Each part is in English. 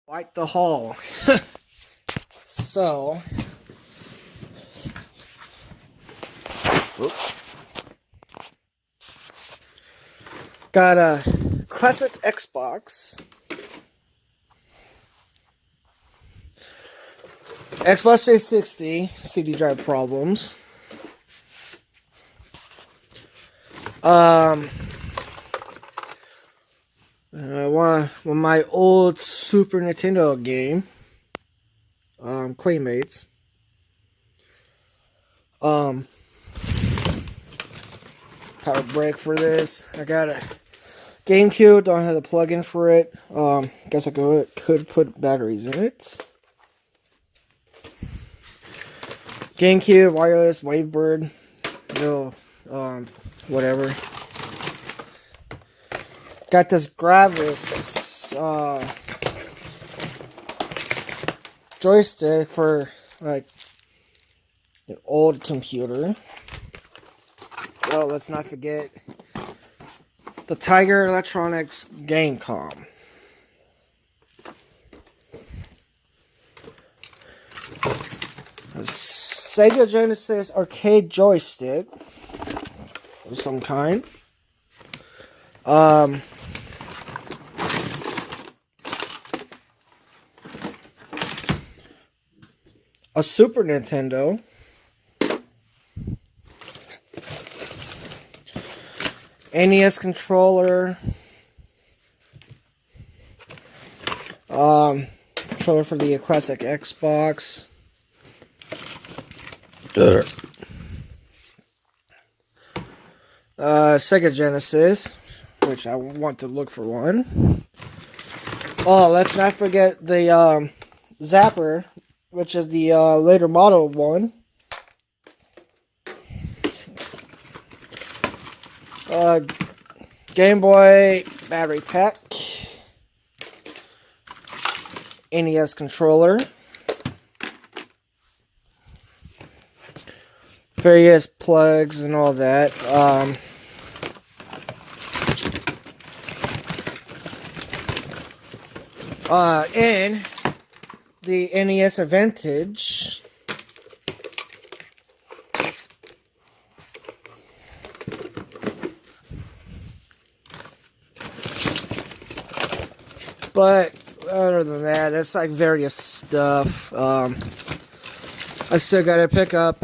Like the hall. So, oops. Got a classic Xbox. Xbox 360 CD drive problems. One of my old Super Nintendo game, Claymates. Power brick for this. I got a GameCube. Don't have the plug-in for it. Guess I could put batteries in it. GameCube wireless Wavebird. No, whatever. Got this Gravis joystick for like an old computer. Oh, let's not forget the Tiger Electronics Gamecom. A Sega Genesis arcade joystick of some kind. A Super Nintendo. NES controller. Controller for the classic Xbox. Sega Genesis, which I want to look for one. Oh, let's not forget the Zapper, which is the later model one. Game Boy battery pack. NES controller. Various plugs and all that. And the NES Advantage. But other than that, it's like various stuff. I still gotta pick up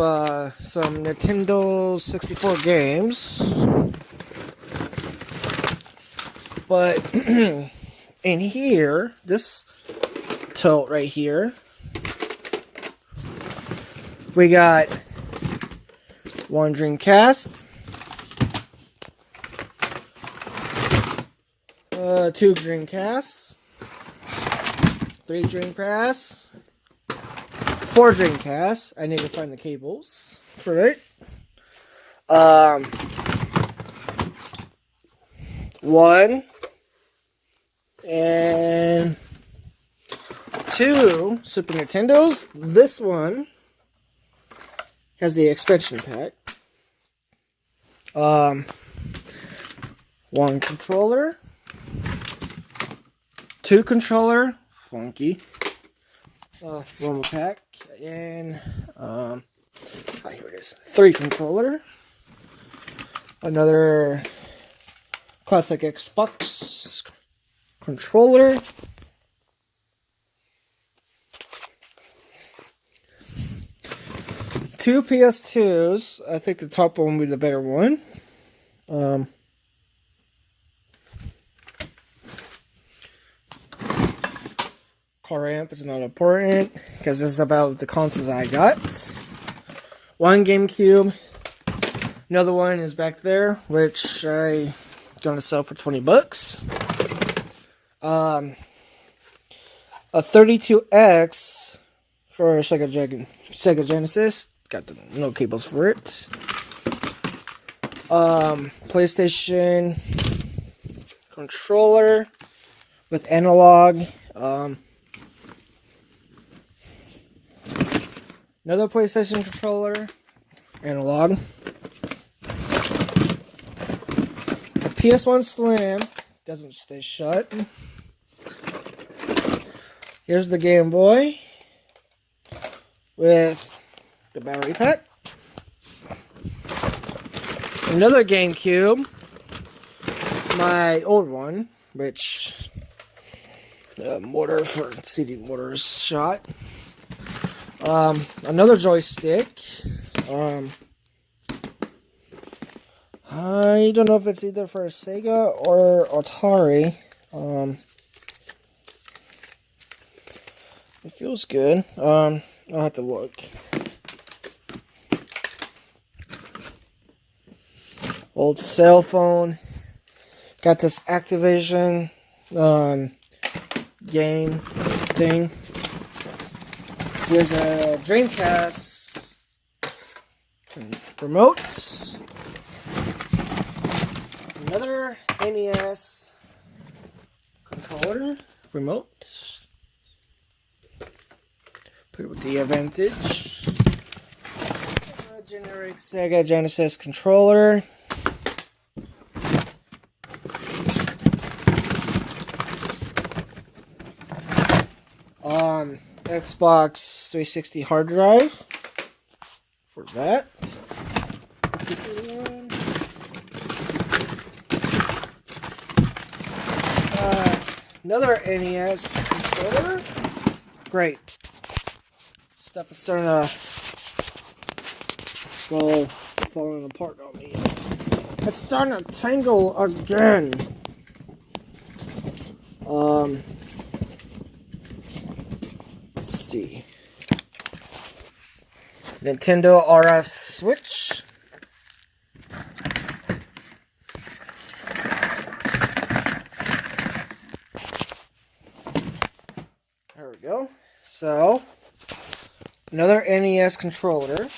some Nintendo 64 games. But in here, this tote right here, we got one Dreamcast, two Dreamcasts, three Dreamcasts, four Dreamcasts. I need to find the cables for it. One and two Super Nintendos. This one has the expansion pack. One controller, two controller, funky. One more pack, and here it is. Three controller, another classic Xbox controller, two PS2s. I think the top one will be the better one. Car amp is not important because this is about the consoles I got. One GameCube. Another one is back there, which I'm gonna sell for $20. A 32X for Sega Genesis. Got no cables for it. PlayStation controller with analog. Another PlayStation controller, analog. A PS1 Slim, doesn't stay shut. Here's the Game Boy with the battery pack. Another GameCube, my old one, which the motor for CD motors shot. Another joystick. I don't know if it's either for Sega or Atari. It feels good. I'll have to look. Old cell phone. Got this Activision game thing. There's a Dreamcast remote. Another NES controller remote. Put it with the Advantage. A generic Sega Genesis controller. Xbox 360 hard drive for that. Another NES controller. Great. Stuff is starting to go falling apart on me. It's starting to tangle again. Let's see. Nintendo RF Switch. There we go. So, another NES controller,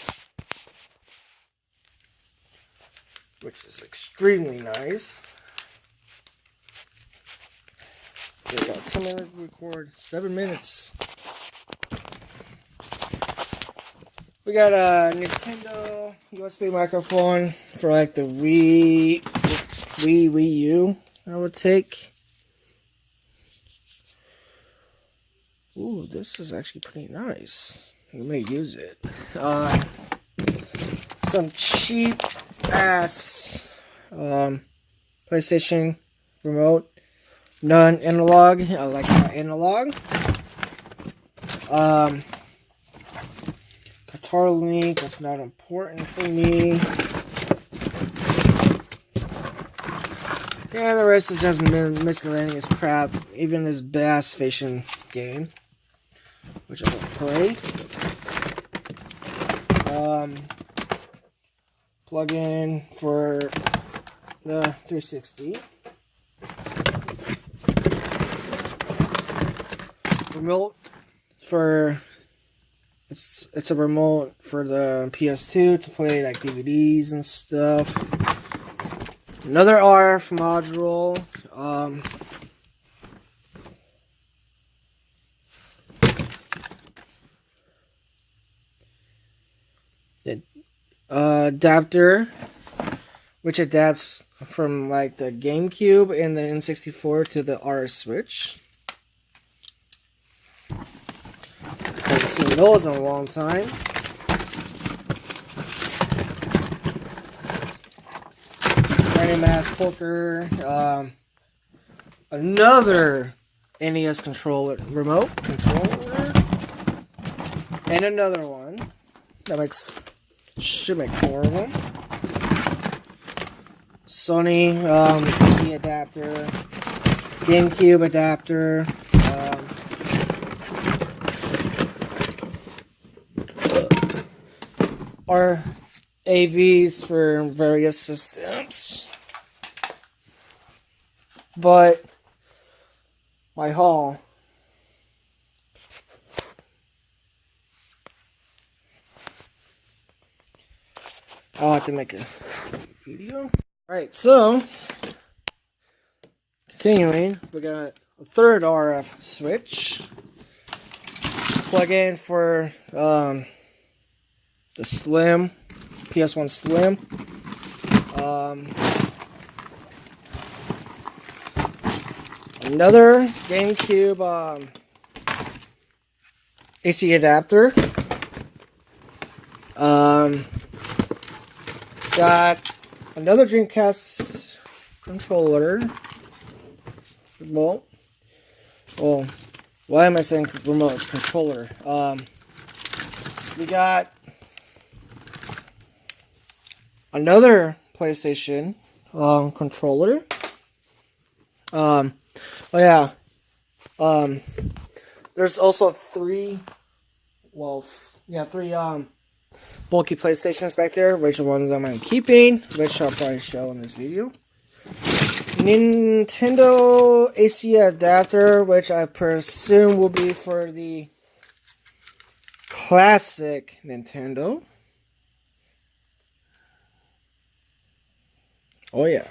which is extremely nice. So about 10 minutes record, 7 minutes. We got a Nintendo USB microphone for like the Wii U, I would take. Ooh, this is actually pretty nice. You may use it. Some cheap ass PlayStation remote, non-analog. I like my analog. Guitar Link. That's not important for me. Yeah, the rest is just miscellaneous crap. Even this Bass Fishing game, which I won't play. Plug in for the 360. Remote for it's a remote for the PS2 to play like DVDs and stuff. Another RF module. Adapter, which adapts from like the GameCube and the N64 to the RS Switch. Haven't seen those in a long time. Random Mass Poker. Another NES controller, remote controller, and another one that should make 4 of them. Sony PC adapter, GameCube adapter, or AVs for various systems. But my haul. I'll have to make a video. Alright, so continuing, we got a third RF switch. Plug in for the Slim, PS1 Slim. Another GameCube AC adapter. Got another Dreamcast controller. Remote. Well, why am I saying remote? It's controller. We got another PlayStation controller. Oh yeah. There's also three bulky PlayStations back there, which one of them I'm keeping, which I'll probably show in this video. Nintendo AC adapter, which I presume will be for the classic Nintendo. Oh yeah.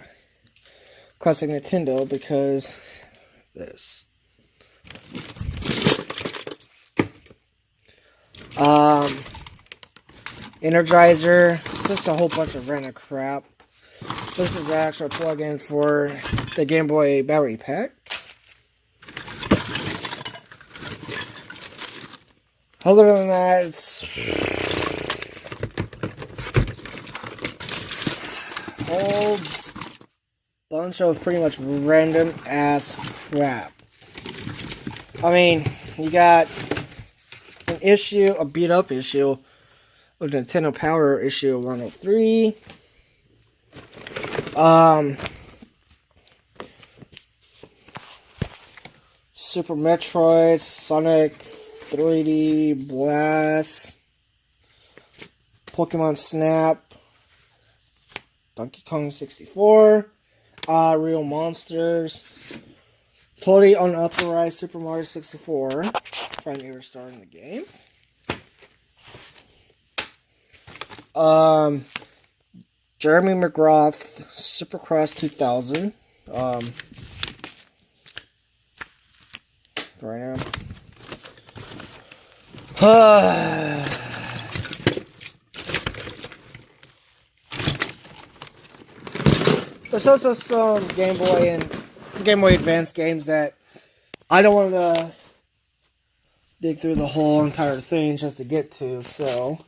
Classic Nintendo, because this. Energizer. It's just a whole bunch of random crap. This is the actual plug-in for the Game Boy battery pack. Other than that, it's a whole bunch of pretty much random ass crap. I mean, you got an issue, a beat up issue of Nintendo Power issue 103. Super Metroid, Sonic 3D Blast, Pokemon Snap, Donkey Kong 64, Real Monsters, totally unauthorized Super Mario 64, finally restarting the game. Jeremy McGrath, Supercross 2000. Right now. There's also some Game Boy and Game Boy Advance games that I don't want to dig through the whole entire thing just to get to, so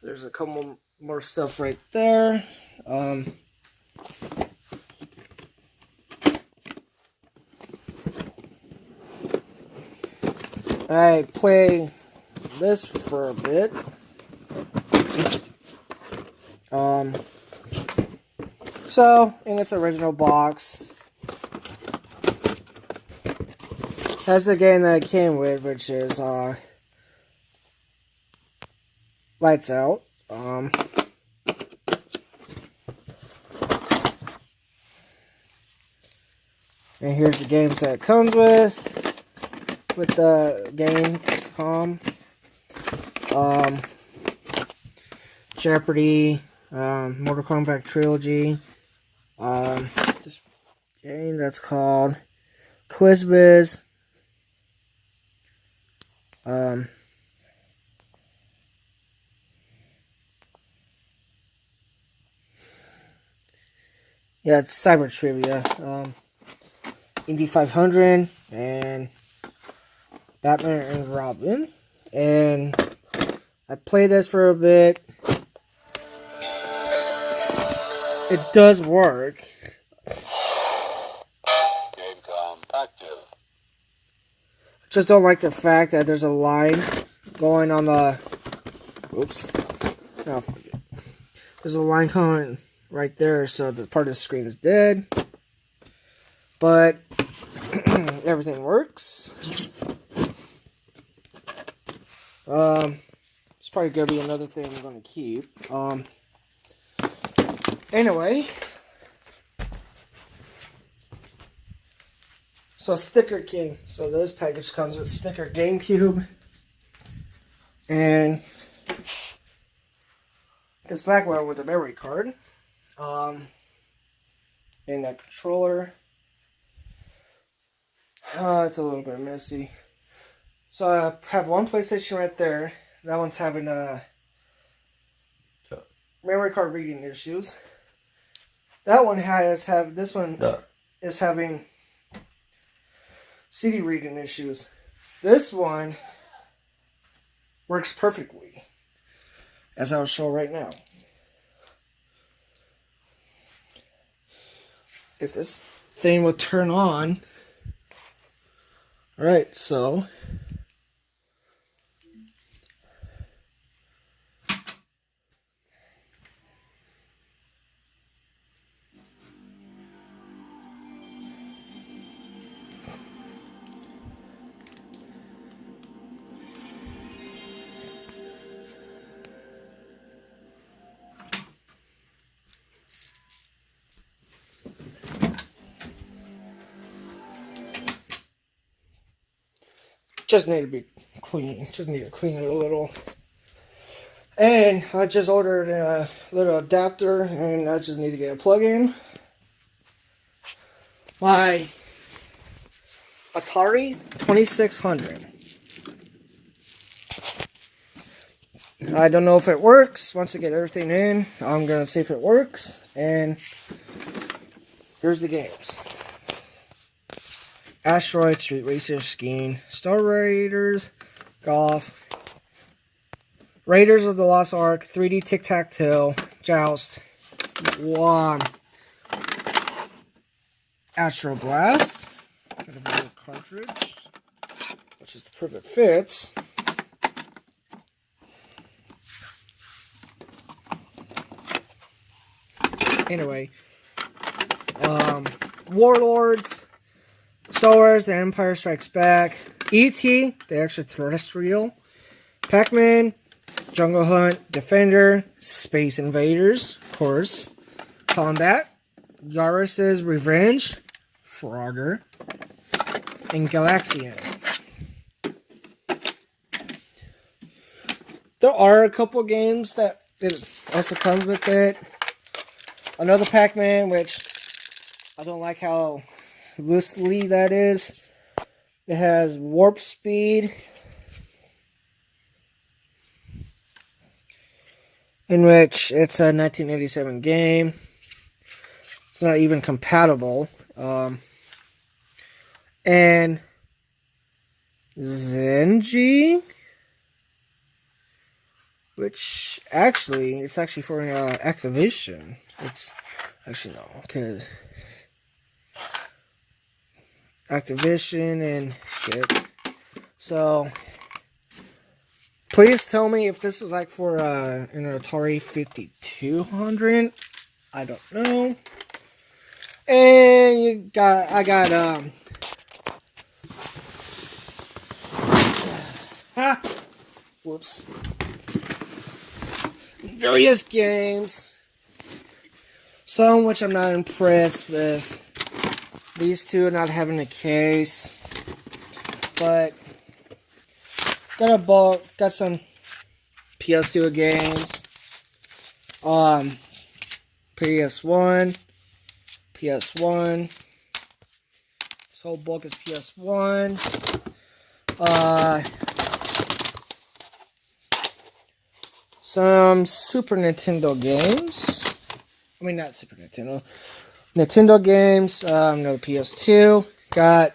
there's a couple more stuff right there. I play this for a bit. So in its original box has the game that I came with, which is Lights Out. And here's the games that it comes with the Game.com. Jeopardy, Mortal Kombat Trilogy, this game that's called QuizBiz, yeah, it's Cyber Trivia, Indy 500, and Batman and Robin, and I played this for a bit. It does work. Just don't like the fact that there's a line going on the. Oops. Oh, forget. There's a line going right there, so the part of the screen is dead. But everything works. It's probably gonna be another thing I'm gonna keep. Anyway, so Sticker King. So this package comes with Sticker GameCube and this black one with a memory card, and that controller. It's a little bit messy. So I have one PlayStation right there. That one's having memory card reading issues. That one is having CD reading issues. This one works perfectly, as I'll show right now. If this thing will turn on. Alright, so just need to be clean. Just need to clean it a little. And I just ordered a little adapter, and I just need to get a plug-in. My Atari 2600. I don't know if it works. Once I get everything in, I'm going to see if it works. And here's the games. Asteroid, Street Racer, Skiing, Star Raiders, Golf, Raiders of the Lost Ark, 3D Tic-Tac-Toe, Joust, Astro Blast, got a little cartridge, which is the perfect fits. Anyway, Warlords, Star Wars, The Empire Strikes Back, E.T., The Extraterrestrial, Pac-Man, Jungle Hunt, Defender, Space Invaders, of course, Combat, Yaris's Revenge, Frogger, and Galaxian. There are a couple games that it also comes with it. Another Pac-Man, which I don't like how loosely that is. It has warp speed, in which it's a 1987 game. It's not even compatible. And Zenji, which actually, it's actually for Activision. It's actually no, because Activision and shit. So please tell me if this is like for an Atari 5200. I don't know. And I got whoops. Various games. Some which I'm not impressed with. These two not having a case. But got some PS2 games. PS1. This whole book is PS1. Some Super Nintendo games. I mean, not Super Nintendo. Nintendo games. No PS2. Got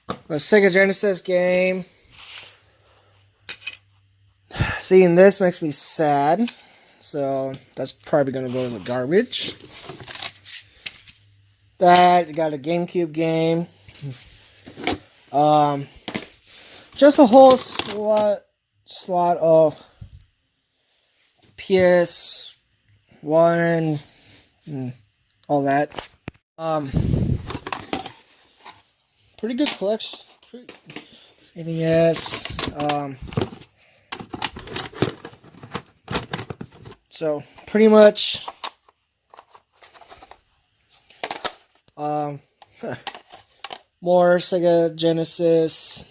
a Sega Genesis game. Seeing this makes me sad. So, that's probably going to go in the garbage. That, got a GameCube game. Just a whole slot of PS1 and all that. Pretty good collection. NES. So pretty much more Sega Genesis.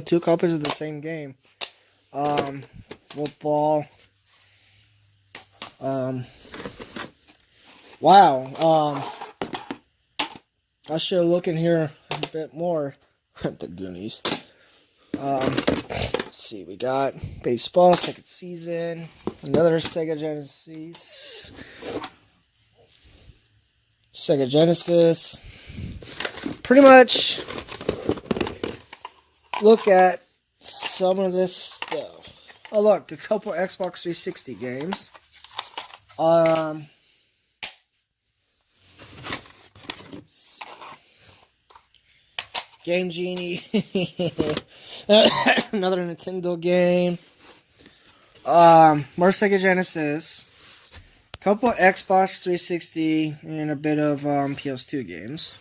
Two copies of the same game. Football. Wow. I should look in here a bit more. The Goonies. Let's see, we got baseball, second season, another Sega Genesis. Pretty much look at some of this stuff. Oh look, a couple Xbox 360 games. Game Genie. Another Nintendo game. More Sega Genesis. Couple Xbox 360 and a bit of PS2 games.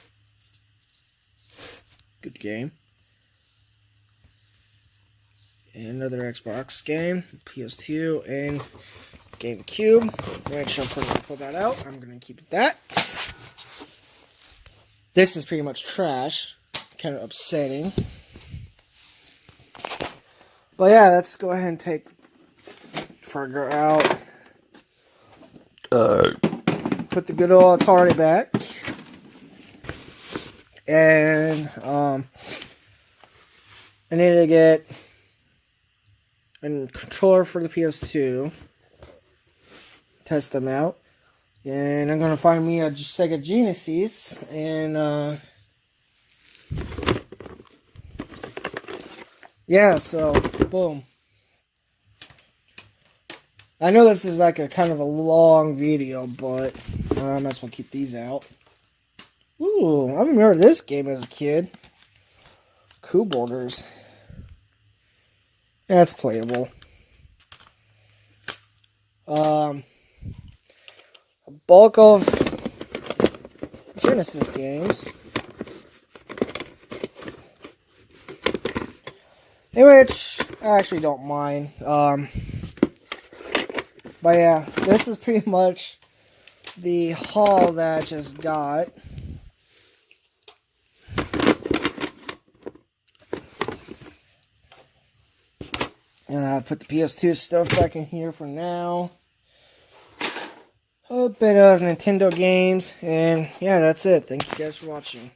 Good game. And another Xbox game, PS2 and GameCube. Actually, I'm going to pull that out. I'm going to keep that. This is pretty much trash. Kind of upsetting. But yeah, let's go ahead and figure out. Put the good old Atari back. And I need to get a controller for the PS2. Test them out. And I'm going to find me a Sega Genesis. And yeah, so boom. I know this is like a kind of a long video, but I might as well keep these out. Ooh, I remember this game as a kid. Cool Borders. Yeah, it's playable. A bulk of Genesis games. In which I actually don't mind. But yeah, this is pretty much the haul that I just got. And I'll put the PS2 stuff back in here for now. A bit of Nintendo games. And yeah, that's it. Thank you guys for watching.